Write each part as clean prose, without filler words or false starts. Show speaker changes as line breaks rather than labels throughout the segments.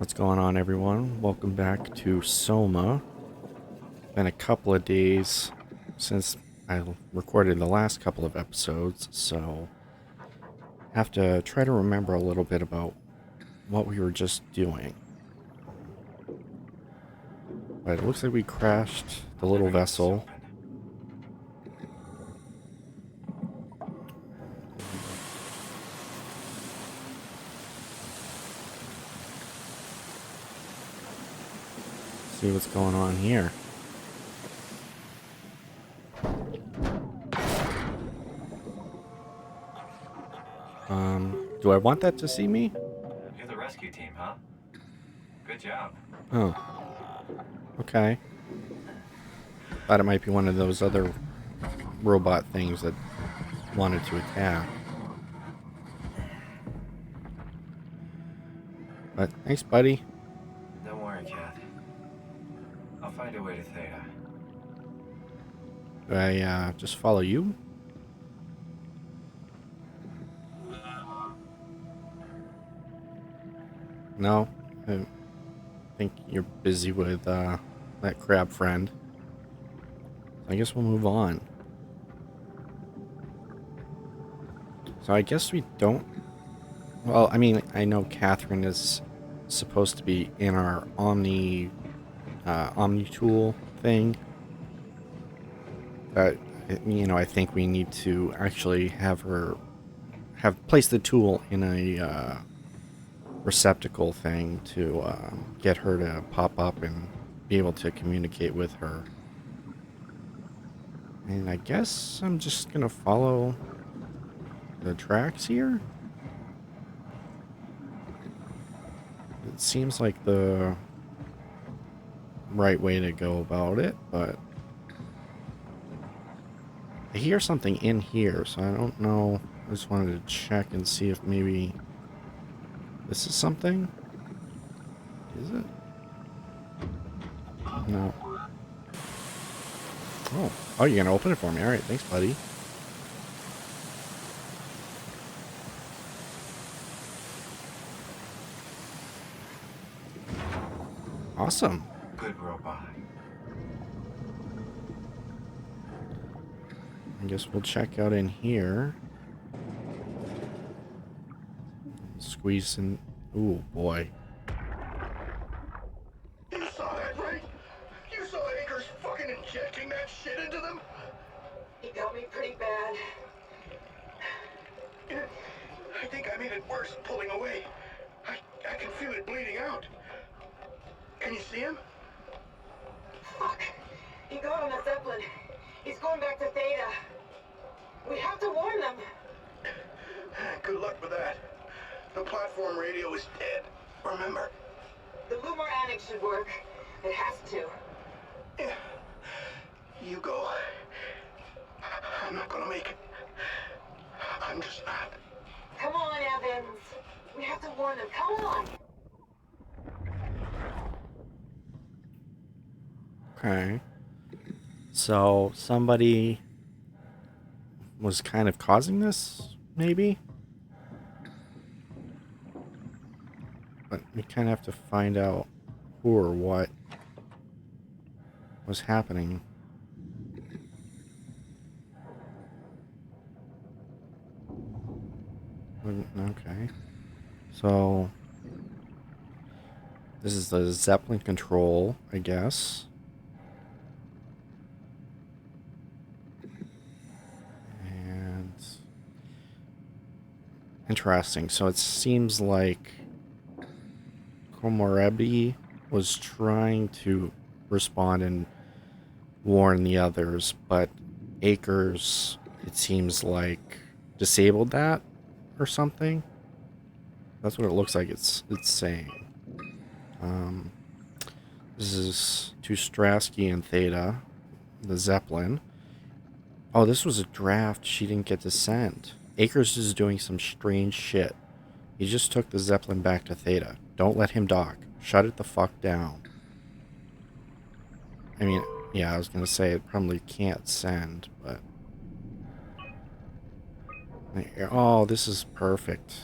What's going on, everyone? Welcome back to SOMA. Been a couple of days since I recorded the last couple of episodes, so have to try to remember a little bit about what we were just doing. But it looks like we crashed the little vessel. See what's going on here. Do I want that to see me?
You're the rescue team, huh? Good job.
Oh. Okay. Thought it might be one of those other robot things that wanted to attack. But thanks, buddy.
Don't worry, Kath. I'll find a way to Theta.
Do I just follow you? No, I think you're busy with that crab friend. I guess we'll move on. So I guess we don't... Well, I mean, I know Catherine is supposed to be in our Omni tool thing. But, I think we need to actually have place the tool in a receptacle thing to get her to pop up and be able to communicate with her. And I guess I'm just gonna follow the tracks here. It seems like the right way to go about it, but I hear something in here, so I don't know. I just wanted to check and see if maybe this is something. Is it? No. Oh, you're gonna open it for me. All right, thanks, buddy. Awesome.
Good robot.
I guess we'll check out in here. Squeeze in. Ooh, boy.
You saw that, right? You saw Akers fucking injecting that shit into them?
He got me pretty bad.
I think I made it worse pulling away. I can feel it bleeding out. Can you see him?
Fuck. He got on a Zeppelin. He's going back to Theta. We have to warn them.
Good luck with that. The platform radio is dead. Remember?
The Lumar Annex should work. It has to.
Yeah. You go. I'm not gonna make it. I'm just not.
Come on, Evans. We have to warn them. Come on.
Okay. So somebody was kind of causing this, maybe? But we kind of have to find out who or what was happening. Okay. So this is the Zeppelin control, I guess. And interesting. So it seems like Komorebi was trying to respond and warn the others, but Akers, it seems like, disabled that or something. That's what it looks like it's saying. This is to Strasky and Theta, the Zeppelin. Oh, this was a draft she didn't get to send. Akers is doing some strange shit. He just took the Zeppelin back to Theta. Don't let him dock. Shut it the fuck down. I mean, yeah, I was gonna say it probably can't send, but... Oh, this is perfect.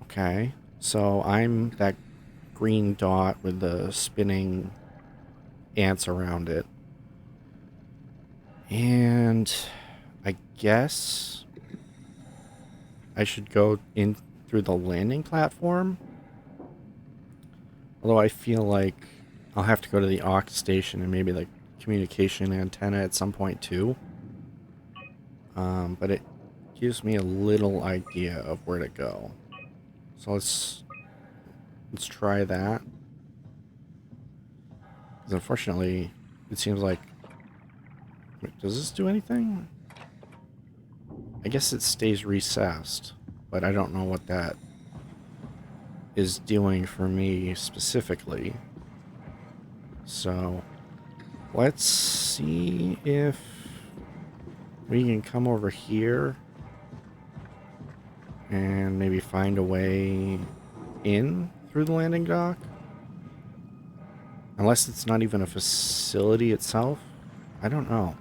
Okay. So I'm that green dot with the spinning ants around it. And I guess I should go in through the landing platform. Although I feel like I'll have to go to the aux station and maybe the communication antenna at some point too. But it gives me a little idea of where to go. So let's try that. Because unfortunately, it seems like... Wait, does this do anything? I guess it stays recessed, but I don't know what that is doing for me specifically. So let's see if we can come over here and maybe find a way in through the landing dock. Unless it's not even a facility itself. I don't know.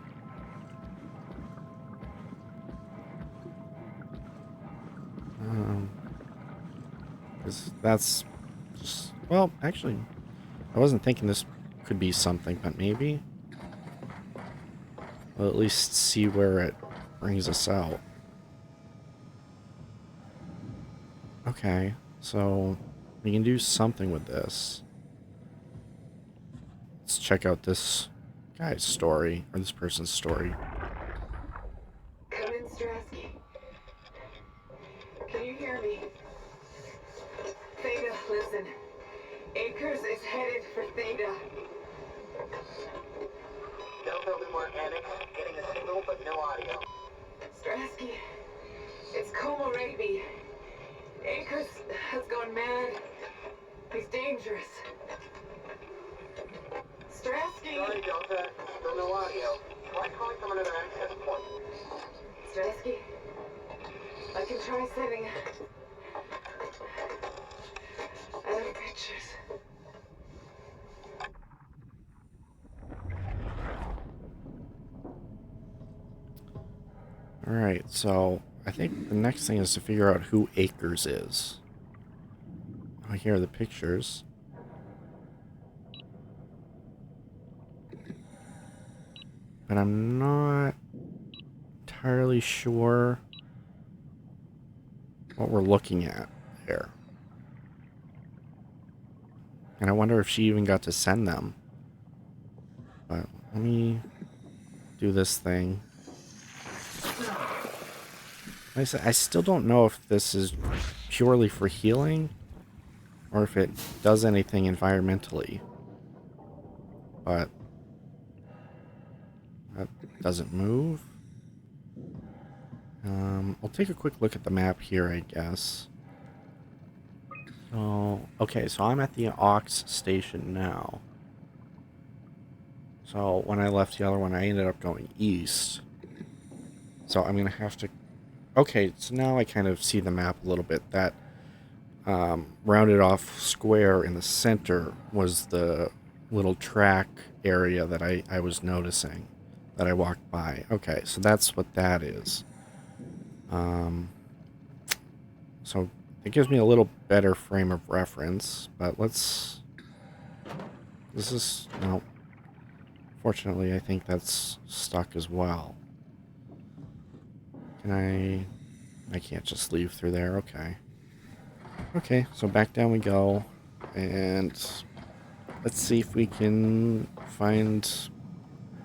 Because that's just, well, actually, I wasn't thinking this could be something, but maybe we'll at least see where it brings us out. Okay, so we can do something with this. Let's check out this guy's story, or this person's story.
Come in, Strasky. Can you hear me? Theta, listen. Akers is headed for Theta.
Don't build any more panic. Getting a signal, but no audio.
Strasky, it's Komorebi. Akers has gone mad. He's dangerous. Strasky!
Sorry, Delta. Still no audio. Try calling from another access point.
Strasky, I can try sending other pictures.
Alright, so I think the next thing is to figure out who Akers is. Oh, here are the pictures. But I'm not entirely sure what we're looking at there. And I wonder if she even got to send them. But let me do this thing. Like I said, I still don't know if this is purely for healing or if it does anything environmentally. But that doesn't move. I'll take a quick look at the map here, I guess. So, okay, so I'm at the aux station now. So when I left the other one, I ended up going east. So I'm gonna have to... Okay, so now I kind of see the map a little bit. That rounded off square in the center was the little track area that I was noticing, that I walked by. Okay, so that's what that is. So it gives me a little better frame of reference, but let's... This is... No. Fortunately, I think that's stuck as well. Can I can't just leave through there. Okay. Okay, so back down we go. And let's see if we can find...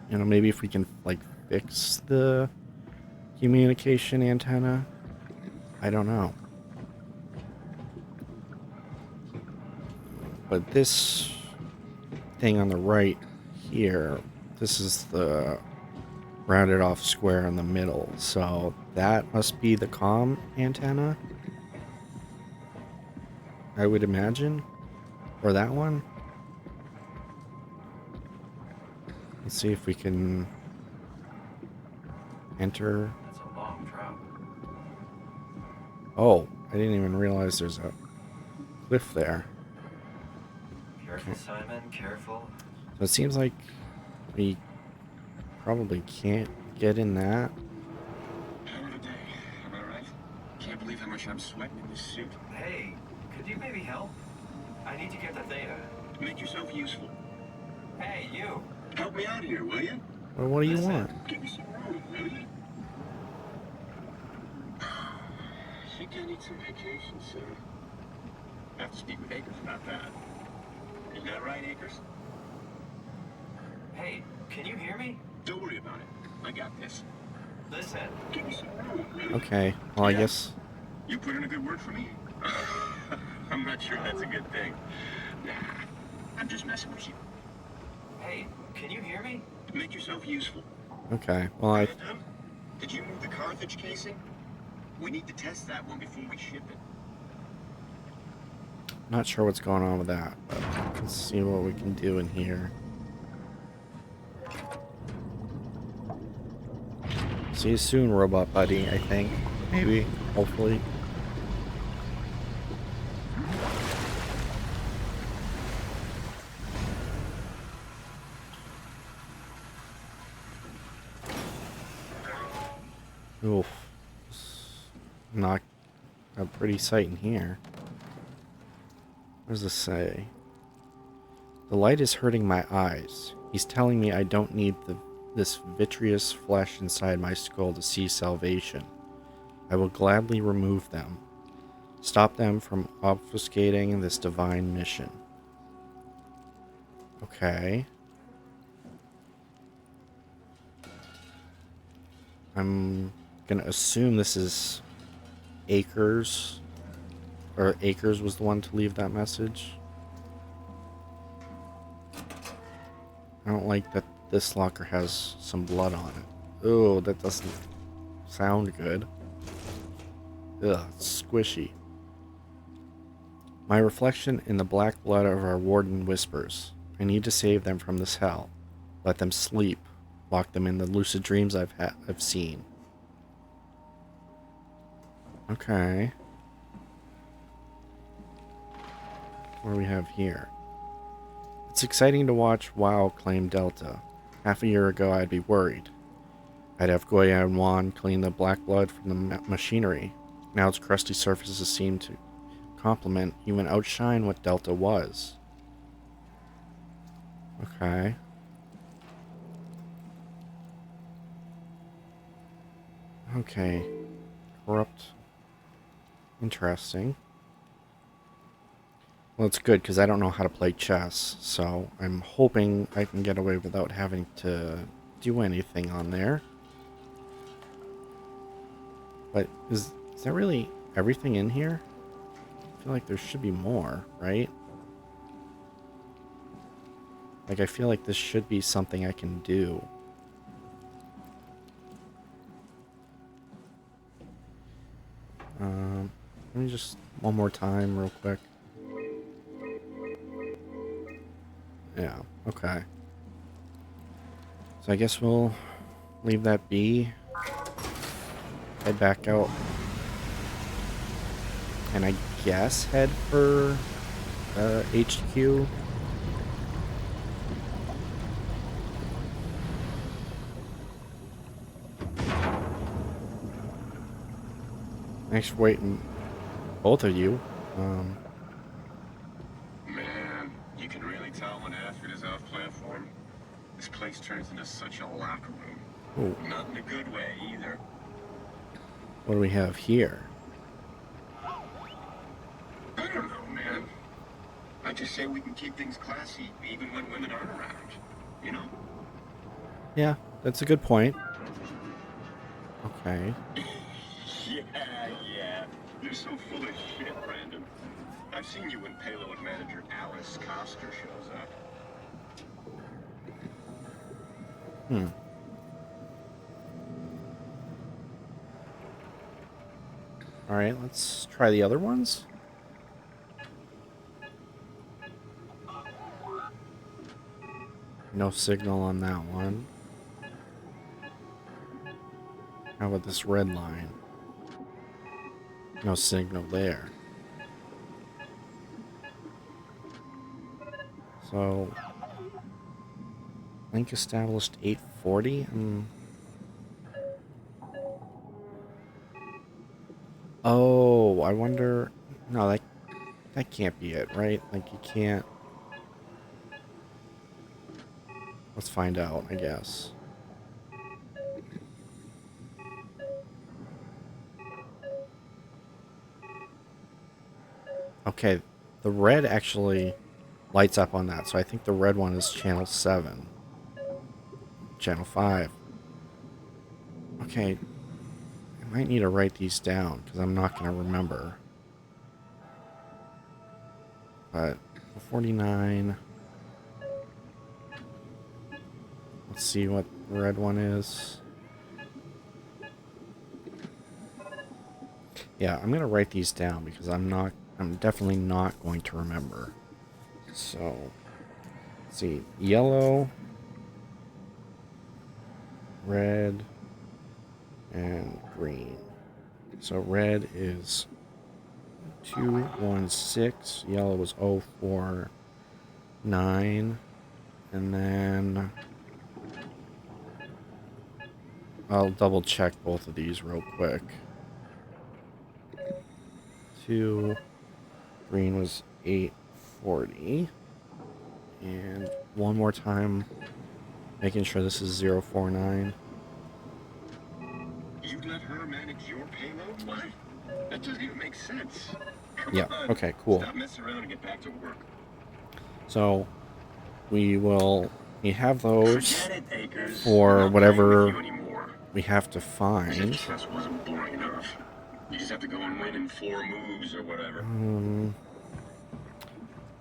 You know, maybe if we can, like, fix the communication antenna. I don't know. But this thing on the right here, this is the rounded off square in the middle. So that must be the comm antenna, I would imagine. Or that one. Let's see if we can enter.
That's a long drop.
Oh, I didn't even realize there's a cliff there.
Careful, Simon, careful.
So it seems like we probably can't get in that.
Power today, am I right? Can't believe how much I'm sweating in this suit.
Hey, Could you maybe help? I need to get to Theta.
Make yourself useful.
Hey, you!
Help me out here, will you?
Well, what do you
Listen.
want?
Give me some room, will you? I think I need some vacation soon. I have to speak with Akers about that. Isn't that right, Akers?
Hey, can you hear me?
Don't worry about it. I got this.
Listen.
Give me some room, will you?
Okay, well, I
Yeah.
guess...
You put in a good word for me? I'm not sure that's a good thing. Nah, I'm just messing with you.
Hey, can you hear me?
Make yourself useful.
Okay, well, I...
Did you move the Carthage casing? We need to test that one before we ship it.
Not sure what's going on with that, but let's see what we can do in here. See you soon, robot buddy, I think. Maybe, hopefully. Oof. Not a pretty sight in here. What does this say? The light is hurting my eyes. He's telling me I don't need this vitreous flesh inside my skull to see salvation. I will gladly remove them. Stop them from obfuscating this divine mission. Okay. I'm gonna assume this is Akers. Or Akers was the one to leave that message. I don't like that this locker has some blood on it. Oh, that doesn't sound good. Ugh, it's squishy. My reflection in the black blood of our warden whispers. I need to save them from this hell. Let them sleep. Lock them in the lucid dreams I've seen. Okay. What do we have here? It's exciting to watch WoW claim Delta. Half a year ago, I'd be worried. I'd have Goya and Juan clean the black blood from the machinery. Now its crusty surfaces seem to complement, even outshine what Delta was. Okay. Okay. Corrupt. Interesting. Well, it's good because I don't know how to play chess, so I'm hoping I can get away without having to do anything on there. But is that really everything in here? I feel like there should be more, right? Like, I feel like this should be something I can do. Let me just one more time real quick. Yeah, okay. So I guess we'll leave that be. Head back out. And I guess head for HQ. Thanks for waiting, both of you.
Man, you can really tell when Astrid is off platform. This place turns into such a locker room.
Ooh,
Not in a good way either.
what do we have here?
I don't know, man. I just say we can keep things classy even when women aren't around. You know?
Yeah, that's a good point. Okay.
Yeah. You're so full of shit, Brandon. I've seen you when Payload Manager Alice Coster shows up.
Alright, let's try the other ones. No signal on that one. How about this red line? No signal there. So, link established 840? Oh, I wonder... No, that That can't be it, right? Like, you can't... Let's find out, I guess. Okay, the red actually lights up on that, so I think the red one is channel 7. Channel 5. Okay, I might need to write these down, because I'm not going to remember. But, 49... Let's see what the red one is. Yeah, I'm going to write these down, because I'm definitely not going to remember. So, let's see. Yellow, red, and green. So red is 216, yellow was 049, and then I'll double check both of these real quick. 2, green was 840, and one more time, making sure this is 049.
You let her manage your payload? What? That doesn't even make sense. Come
Yeah,
on.
okay, cool.
Stop messing around and get back to work.
So we have those
Forget it, Akers. I'm
for
not
whatever
playing with you anymore.
we have to
This
find.
test wasn't boring enough. You just have to go and win in 4 moves or whatever.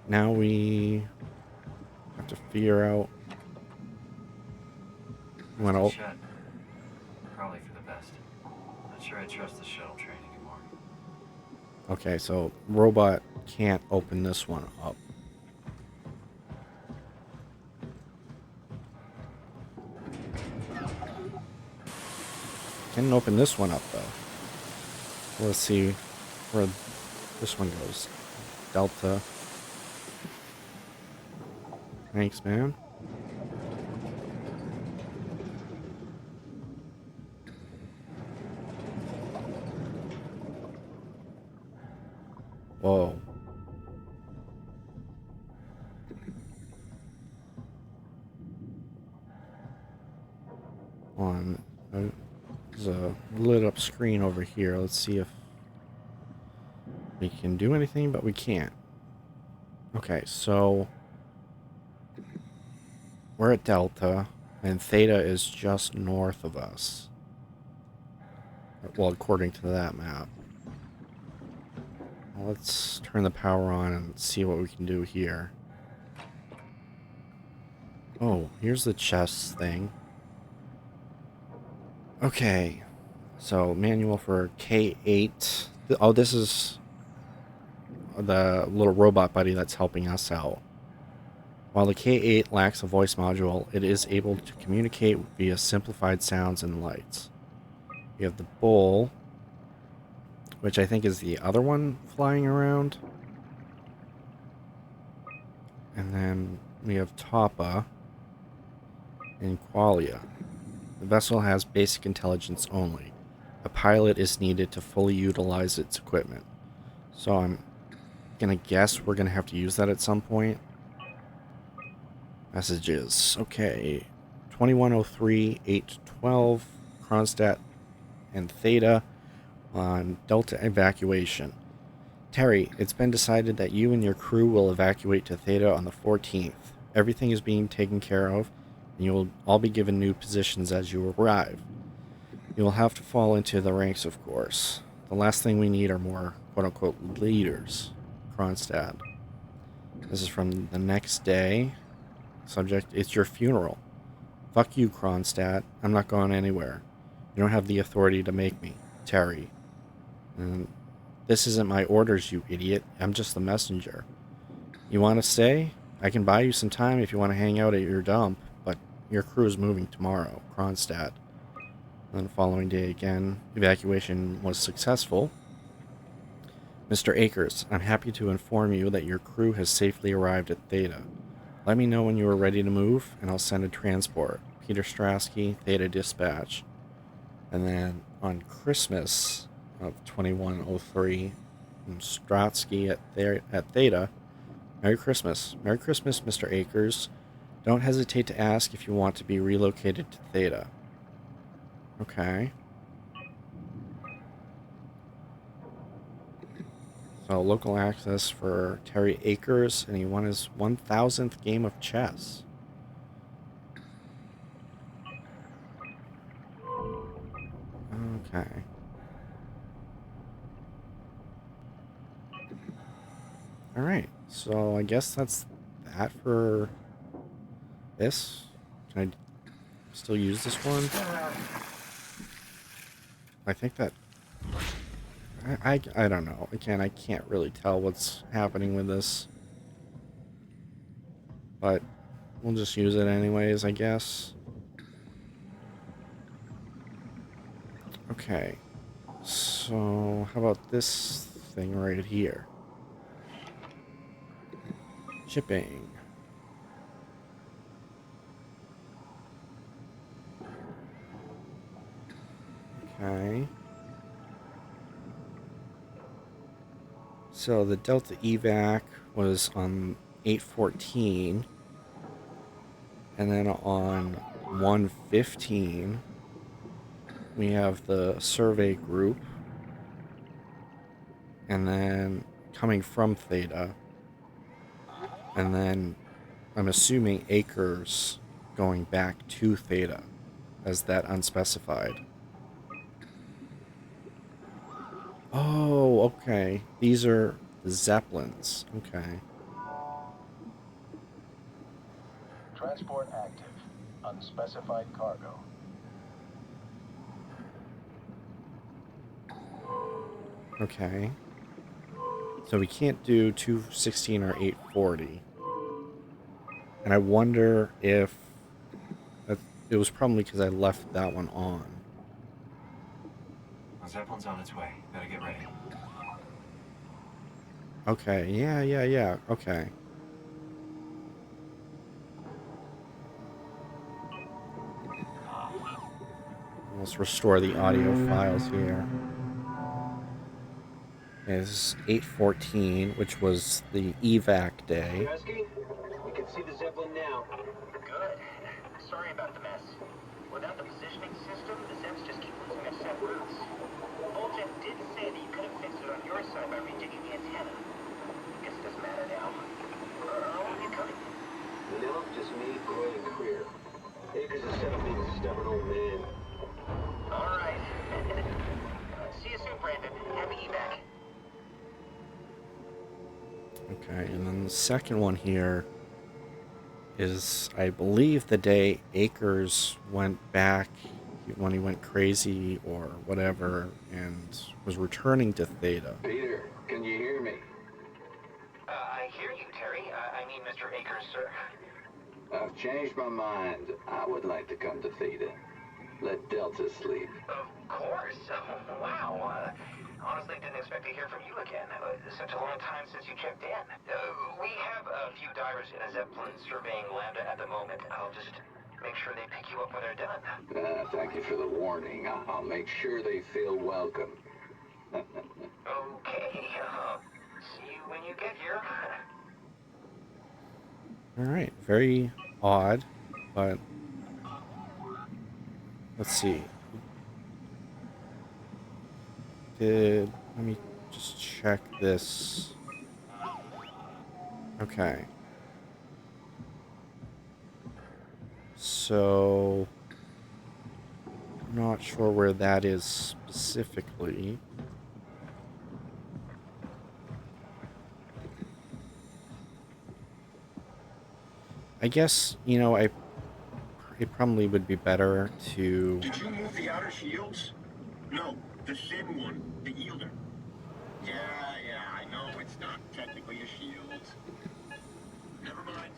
Now we have to figure out.
Mr. Chet, probably for the best. Not sure I trust the shuttle train anymore.
Okay, so robot can't open this one up. Can open this one up though. Let's see where this one goes. Delta. Thanks, man. Whoa. There's a lit up screen over here. Let's see if we can do anything, but we can't. Okay, so we're at Delta, and Theta is just north of us. Well, according to that map. Let's turn the power on and see what we can do here. Oh, here's the chest thing. Okay, so manual for K8. Oh, this is the little robot buddy that's helping us out. While the K8 lacks a voice module, it is able to communicate via simplified sounds and lights. We have the bull, which I think is the other one flying around. And then we have Tapa and Qualia. The vessel has basic intelligence only. A pilot is needed to fully utilize its equipment. So I'm gonna guess we're gonna have to use that at some point. Messages. Okay. 2103, 812, Kronstadt and Theta on Delta evacuation. Terry, it's been decided that you and your crew will evacuate to Theta on the 14th. Everything is being taken care of, and you will all be given new positions as you arrive. You will have to fall into the ranks, of course. The last thing we need are more quote-unquote leaders. Kronstadt. This is from the next day. Subject, it's your funeral. Fuck you, Kronstadt. I'm not going anywhere. You don't have the authority to make me. Terry. And this isn't my orders, you idiot. I'm just the messenger. You want to stay? I can buy you some time if you want to hang out at your dump, but your crew is moving tomorrow. Kronstadt. And then the following day again, evacuation was successful. Mr. Akers, I'm happy to inform you that your crew has safely arrived at Theta. Let me know when you are ready to move, and I'll send a transport. Peter Strasky, Theta Dispatch. And then on Christmas of 2103, from Stratsky at Theta. Merry Christmas. Merry Christmas, Mr. Akers. Don't hesitate to ask if you want to be relocated to Theta. Okay. So, local access for Terry Akers, and he won his 1000th game of chess. Okay. Alright, so I guess that's that for this. Can I still use this one? I think that... I don't know. Again, I can't really tell what's happening with this. But we'll just use it anyways, I guess. Okay. So, how about this thing right here? Shipping. Okay. So the Delta evac was on 8/14, and then on 1/15 we have the survey group, and then coming from Theta, and then I'm assuming Akers going back to Theta as that unspecified. Oh, okay. These are the Zeppelins. Okay.
Transport active. Unspecified cargo.
Okay. So we can't do 216 or 840. And I wonder if... it was probably because I left that one on.
The Zeppelin's on its way. Better get ready.
Okay, yeah. Okay. Let's restore the audio files here. It's 8/14, which was the evac day.
Rescue? We can see the Zeppelin now.
Good. Sorry about the mess. Without the positioning system, the Zeps just keep losing their set routes. Voljet did say that you could have fixed it on your side by redigging the antenna. Guess it doesn't matter now. How long are you coming?
No, just me, Roy, and Creer. Akers is set up being a stubborn old man.
All right. See you soon, Brandon. Happy evac.
Okay, and then the second one here is, I believe, the day Akers went back when he went crazy or whatever and was returning to Theta.
Peter, can you hear me?
I hear you, Terry. I mean, Mr. Akers, sir.
I've changed my mind. I would like to come to Theta. Let Delta sleep.
Of course. Wow. Honestly, didn't expect to hear from you again. Such a long time since you checked in. We have a few divers in a Zeppelin surveying Lambda at the moment. I'll just make sure they pick you up when they're done.
Thank you for the warning. I'll make sure they feel welcome.
Okay. See you when you get here.
Alright, very odd, but let's see. Let me just check this. Okay. So, I'm not sure where that is specifically. I guess, you know, it probably would be better to...
Did you move the outer shields? No, the thin one, the yielder. Yeah, I know it's not technically a shield. Never mind,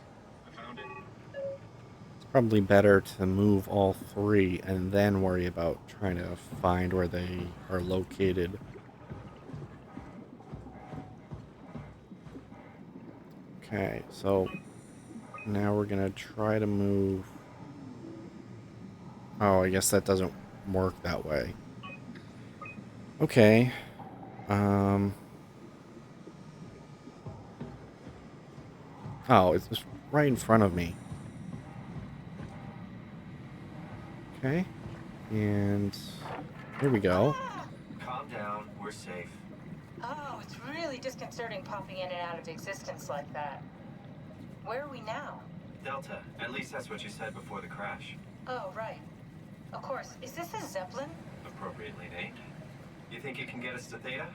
I found it.
It's probably better to move all three and then worry about trying to find where they are located. Okay, so now we're gonna try to move... Oh, I guess that doesn't work that way. Okay. Oh, it's just right in front of me. Okay. And here we go.
Calm down. We're safe.
Oh, it's really disconcerting popping in and out of existence like that. Where are we now?
Delta. At least that's what you said before the crash.
Oh, right. Of course. Is this a Zeppelin?
Appropriately named. You think you can get us to Theta?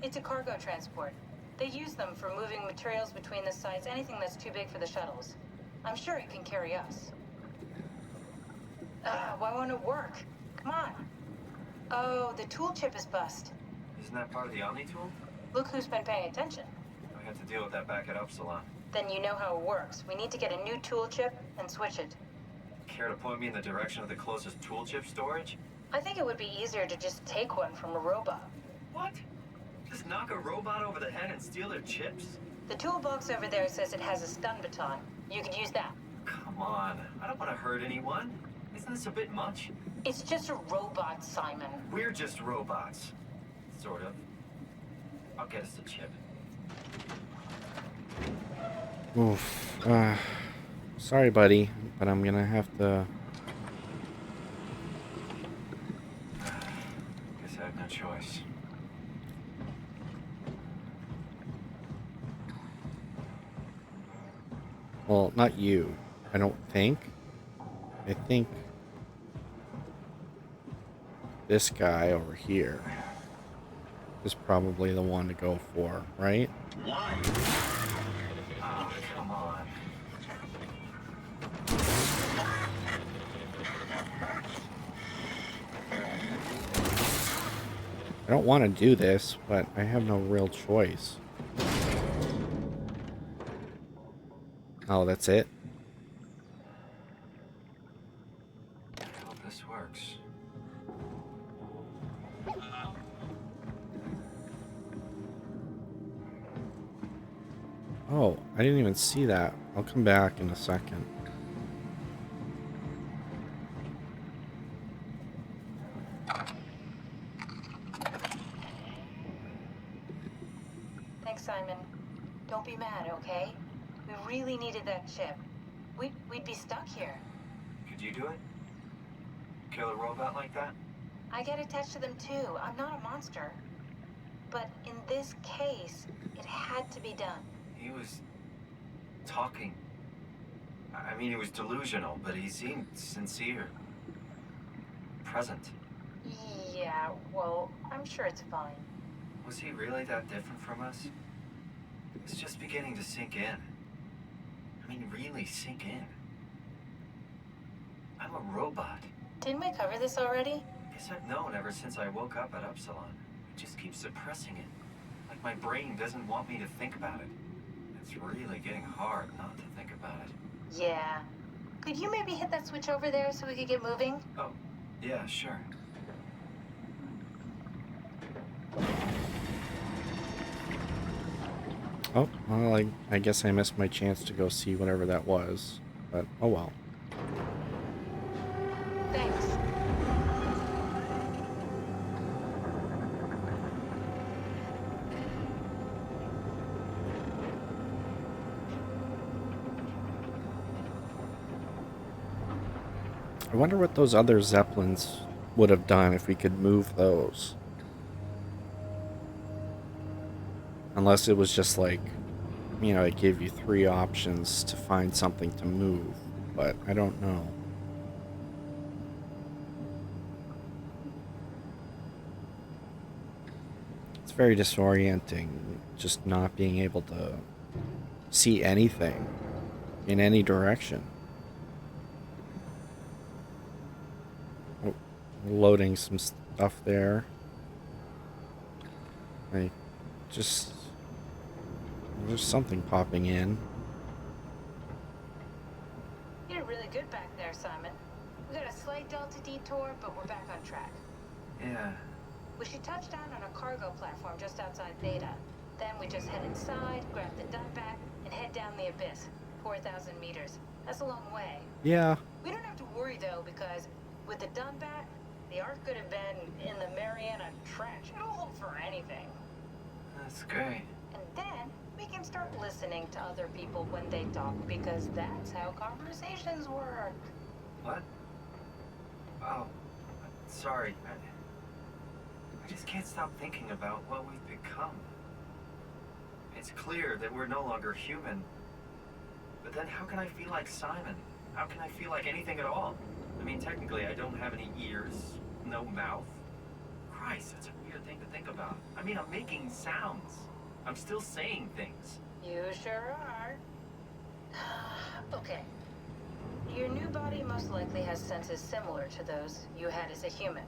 It's a cargo transport. They use them for moving materials between the sites, anything that's too big for the shuttles. I'm sure it can carry us. Why won't it work? Come on. Oh, the tool chip is bust.
Isn't that part of the Omni tool?
Look who's been paying attention.
I had to deal with that back at Upsilon.
Then you know how it works. We need to get a new tool chip and switch it.
Care to point me in the direction of the closest tool chip storage?
I think it would be easier to just take one from a robot.
What? Just knock a robot over the head and steal their chips?
The toolbox over there says it has a stun baton. You could use that.
Come on. I don't want to hurt anyone. Isn't this a bit much?
It's just a robot, Simon.
We're just robots. Sort of. I'll get us the chip.
Oof. Sorry, buddy, but I'm gonna have to.
Guess I have no choice.
Well, not you. I don't think. I think this guy over here is probably the one to go for, right?
Why?
Oh, come on.
I don't want to do this, but I have no real choice. Oh, that's it?
I hope this works.
Oh, I didn't even see that. I'll come back in a second.
Thanks, Simon. Don't be mad, okay? We really needed that chip. We'd be stuck here.
Could you do it? Kill a robot like that?
I get attached to them too. I'm not a monster. But in this case, it had to be done.
He was talking. I mean, he was delusional, but he seemed sincere. Present.
Yeah, well, I'm sure it's fine.
Was he really that different from us? It's just beginning to sink in. I mean, really sink in. I'm a robot.
Didn't we cover this already?
Guess I've known ever since I woke up at Upsilon. I just keep suppressing it. Like my brain doesn't want me to think about it. It's really getting hard not to think about it.
Yeah. Could you maybe hit that switch over there so we could get moving?
Oh, yeah, sure.
Oh, well, I guess I missed my chance to go see whatever that was. But, oh well.
Thanks.
I wonder what those other Zeppelins would have done if we could move those. Unless it was just like, you know, it gave you 3 options to find something to move. But I don't know. It's very disorienting, just not being able to see anything in any direction. Oh, loading some stuff there. There's something popping in.
You did really good back there, Simon. We got a slight delta detour, but we're back on track.
Yeah.
We should touch down on a cargo platform just outside Theta. Then we just head inside, grab the dump back, and head down the abyss. 4,000 meters. That's a long way.
Yeah.
We don't have to worry, though, because with the dump back, the Ark could have been in the Mariana Trench. It'll hold for anything.
That's great.
And then we can start listening to other people when they talk, because that's how conversations work.
What? Oh, sorry. I just can't stop thinking about what we've become. It's clear that we're no longer human. But then how can I feel like Simon? How can I feel like anything at all? I mean, technically, I don't have any ears, no mouth. Christ, that's a weird thing to think about. I mean, I'm making sounds. I'm still saying things.
You sure are. Okay. Your new body most likely has senses similar to those you had as a human.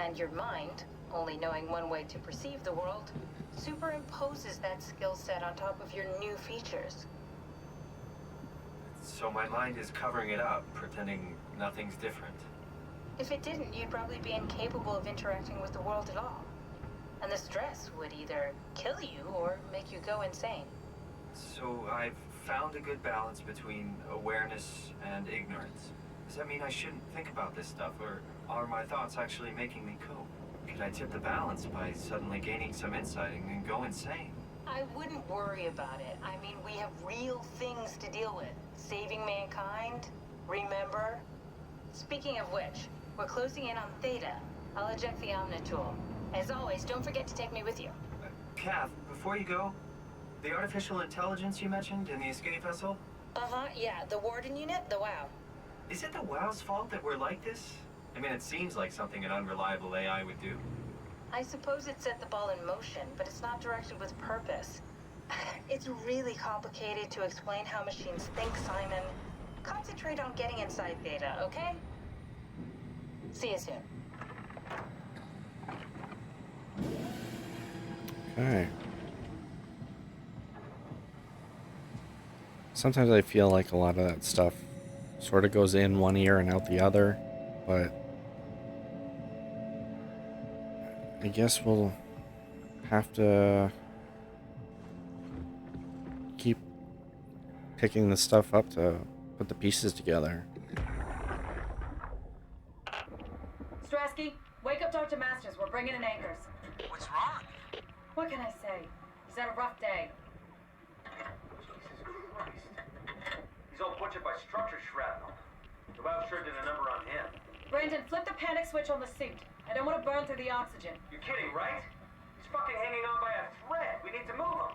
And your mind, only knowing one way to perceive the world, superimposes that skill set on top of your new features.
So my mind is covering it up, pretending nothing's different.
If it didn't, you'd probably be incapable of interacting with the world at all. And the stress would either kill you or make you go insane.
So I've found a good balance between awareness and ignorance. Does that mean I shouldn't think about this stuff, or are my thoughts actually making me cope? Could I tip the balance by suddenly gaining some insight and go insane?
I wouldn't worry about it. I mean, we have real things to deal with. Saving mankind, remember? Speaking of which, we're closing in on Theta. I'll eject the Omnitool. As always, don't forget to take me with you.
Kath, before you go, the artificial intelligence you mentioned in the escape vessel?
Uh-huh, yeah, the Warden unit, the WOW.
Is it the WOW's fault that we're like this? I mean, it seems like something an unreliable AI would do.
I suppose it set the ball in motion, but it's not directed with purpose. It's really complicated to explain how machines think, Simon. Concentrate on getting inside Theta, okay? See you soon.
Okay. Sometimes I feel like a lot of that stuff sort of goes in one ear and out the other, but I guess we'll have to keep picking the stuff up to put the pieces together.
Strasky, wake up Dr. Masters. We're bringing in anchors.
What's wrong?
What can I say? He's had a rough day.
Jesus Christ. He's all butchered by structure shrapnel. The WOW sure did a number on him.
Brandon, flip the panic switch on the suit. I don't want to burn through the oxygen.
You're kidding, right? He's fucking hanging on by a thread. We need to move him.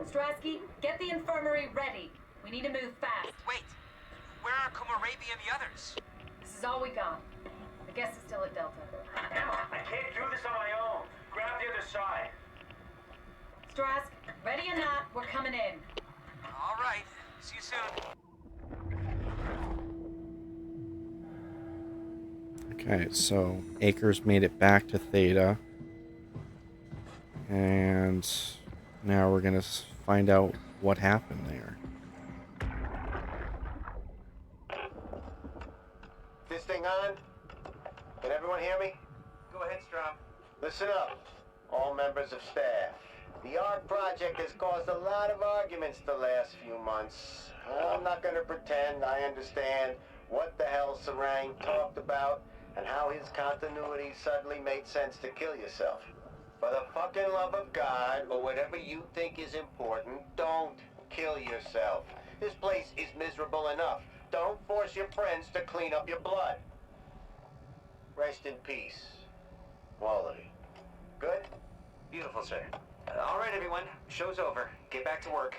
Strasky, get the infirmary ready. We need to move fast.
Wait, where are Kumarabi and the others?
This is all we got. I guess it's still at Delta.
Emma, I can't do this on my own. Grab the other side.
Strask, ready or not, we're coming in.
All right, see you soon.
Okay, so Akers made it back to Theta. And now we're going to find out what happened there.
This thing on? Can everyone hear me?
Go ahead, Strom.
Listen up, all members of staff. The ARC project has caused a lot of arguments the last few months. I'm not going to pretend I understand what the hell Sarang talked about and how his continuity suddenly made sense to kill yourself. For the fucking love of God, or whatever you think is important, don't kill yourself. This place is miserable enough. Don't force your friends to clean up your blood. Rest in peace, all of you. Good?
Beautiful, sir. All right, everyone. Show's over. Get back to work.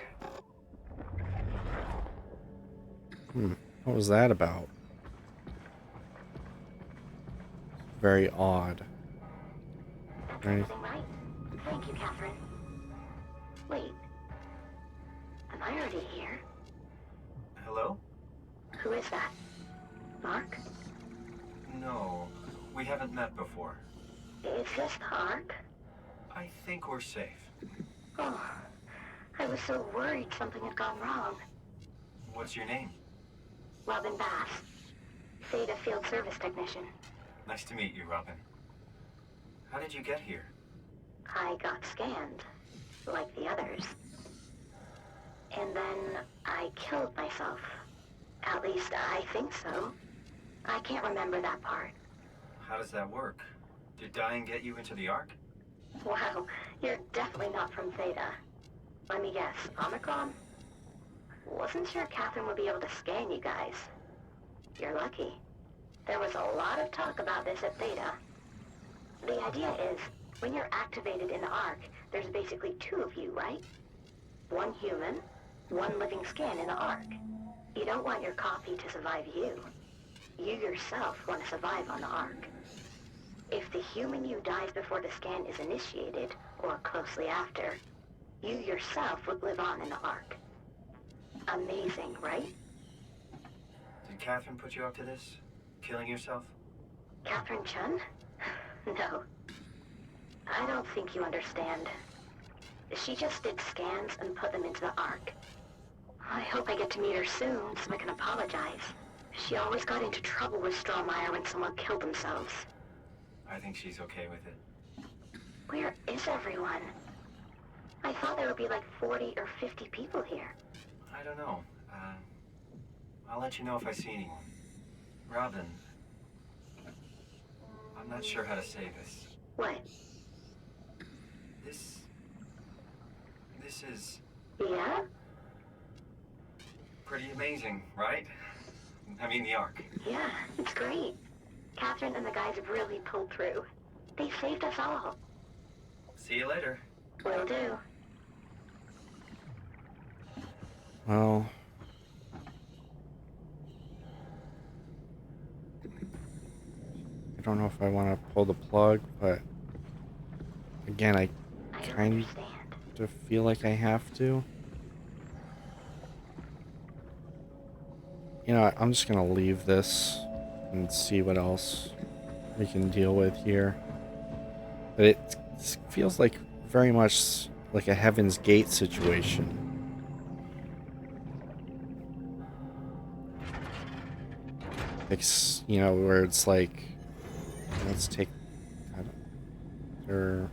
What was that about? Very odd. Right?
Everything right? Thank you, Catherine. Wait. Am I already here?
Hello?
Who is that? Mark?
No, we haven't met before.
Is this the Ark?
I think we're safe.
Oh, I was so worried something had gone wrong.
What's your name?
Robin Bass. Theta Field Service Technician.
Nice to meet you, Robin. How did you get here?
I got scanned, like the others. And then I killed myself. At least I think so. I can't remember that part.
How does that work? Did dying get you into the Ark?
Wow, you're definitely not from Theta. Let me guess, Omicron? Wasn't sure Catherine would be able to scan you guys. You're lucky. There was a lot of talk about this at Theta. The idea is, when you're activated in the Ark, there's basically two of you, right? One human, one living scan in the Ark. You don't want your copy to survive you. You yourself want to survive on the Ark. If the human you dies before the scan is initiated, or closely after, you yourself would live on in the Ark. Amazing, right?
Did Catherine put you up to this? Killing yourself?
Catherine Chun? No. I don't think you understand. She just did scans and put them into the Ark. I hope I get to meet her soon so I can apologize. She always got into trouble with Strohmeyer when someone killed themselves.
I think she's okay with it.
Where is everyone? I thought there would be like 40 or 50 people here.
I don't know. I'll let you know if I see anyone. Robin, I'm not sure how to say this.
What?
This is
Yeah?
pretty amazing, right? I mean, the Ark.
Yeah, it's great. Catherine and the guys have really pulled through. They saved us all.
See you later.
Will do.
Well, I don't know if I want to pull the plug, but again, I
I don't
kind
understand.
of feel like I have to. You know, I'm just gonna leave this and see what else we can deal with here. But it feels like very much like a Heaven's Gate situation. You know, where it's like, let's take, I don't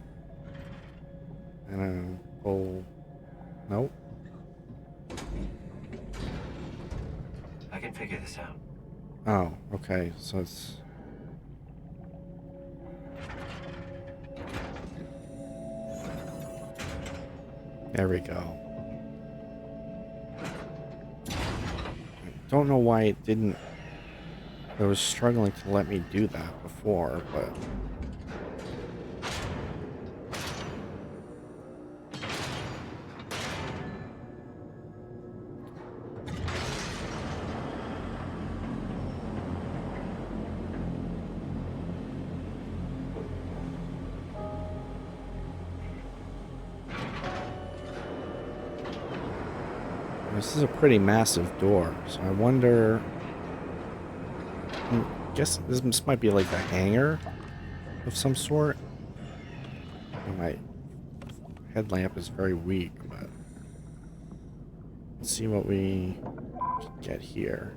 know, pull, nope.
I can figure this out.
Oh, okay, so it's, there we go. I don't know why it didn't. I was struggling to let me do that before, but this is a pretty massive door, so I wonder. I guess this might be like a hangar of some sort. My headlamp is very weak, but let's see what we can get here.